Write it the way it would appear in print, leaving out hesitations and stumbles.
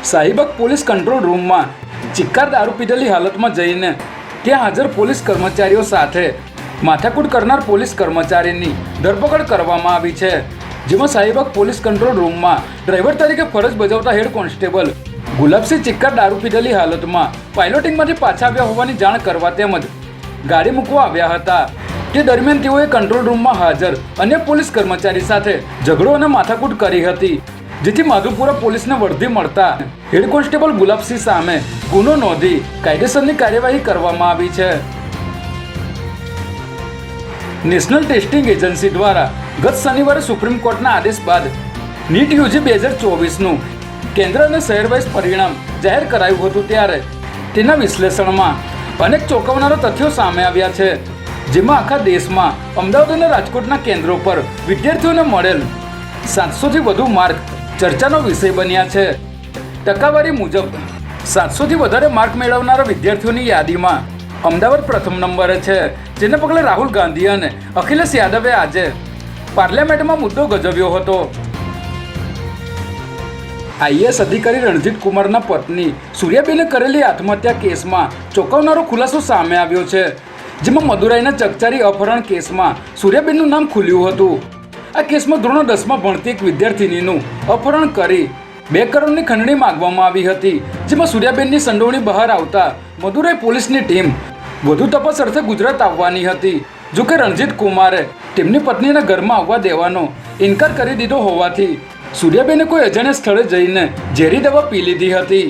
Shahibaug police control રૂમમાં ચિક્કાર દારૂ પીધેલી હાલતમાં જઈને ત્યાં હાજર પોલીસ કર્મચારીઓ સાથે માથાકૂટ કરનાર પોલીસ કર્મચારીની ધરપકડ કરવામાં આવી છે, જેમાં શાહીબાગ પોલીસ કંટ્રોલ રૂમમાં ડ્રાઈવર તરીકે ફરજ બજાવતા હેડ કોન્સ્ટેબલ ગુલાબસિંહ ચિક્કાર દારૂ પીધેલી હાલતમાં પાયલોટિંગમાંથી પાછા આવ્યા હોવાની જાણ કરવા તેમજ ગાડી મૂકવા આવ્યા હતા। તે દરમિયાન તેઓએ કંટ્રોલ રૂમમાં હાજર અન્ય પોલીસ કર્મચારી સાથે ઝઘડો અને માથાકૂટ કરી હતી, જેથી માધુપુરા પોલીસને વર્ધી મળતા હેડ કોન્સ્ટેબલ ગુલાબસિંહ સામે ગુનો નોંધી કાયદેસરની કાર્યવાહી કરવામાં આવી છે। નેશનલ ટેસ્ટિંગ એજન્સી દ્વારા ગત શનિવારે સુપ્રીમ કોર્ટના આદેશ બાદ નીટ યુજી 2024નું કેન્દ્ર અને શહેર વાઇઝ પરિણામ જાહેર કરાયું હતું, ત્યારે તેના વિશ્લેષણમાં અનેક ચોંકાવનારા તથ્યો સામે આવ્યા છે, જેમાં આખા દેશમાં અમદાવાદ અને રાજકોટના કેન્દ્રો પર વિદ્યાર્થીઓને મળેલ 700થી વધુ માર્ક ચર્ચાનો વિષય બન્યા છે। ટકાવારી મુજબ 700થી વધારે માર્ક મેળવનારા વિદ્યાર્થીઓની યાદીમાં અમદાવાદ પ્રથમ નંબરે છે, જેને પગલે રાહુલ ગાંધી અને અખિલેશ યાદવે આજે પાર્લામેન્ટમાં મુદ્દો ગજવ્યો હતો। આઈએએસ અધિકારી રણજીત કુમારના પત્ની સૂર્યાબેને કરેલી આત્મહત્યા કેસમાં ચોંકાવનારો ખુલાસો સામે આવ્યો છે, જેમાં મદુરાઈના ચકચારી અપહરણ કેસમાં સૂર્યાબેનનું નામ ખુલ્યું હતું। આ કેસમાં ધોરણ 10માં ભણતી એક વિદ્યાર્થિનીનું અપહરણ કરી 2 કરોડની ખંડણી માંગવામાં આવી હતી, જેમાં સૂર્યાબેનની સંડોવણી બહાર આવતા મદુરાઈ પોલીસની ટીમ વધુ તપાસ અર્થે ગુજરાત આવવાની હતી। જોકે રણજીત કુમારે તેમની પત્નીને ઘરમાં આવવા દેવાનો ઇનકાર કરી દીધો હોવાથી સૂર્યાબેને કોઈ અજાણ્યા સ્થળે જઈને ઝેરી દવા પી લીધી હતી।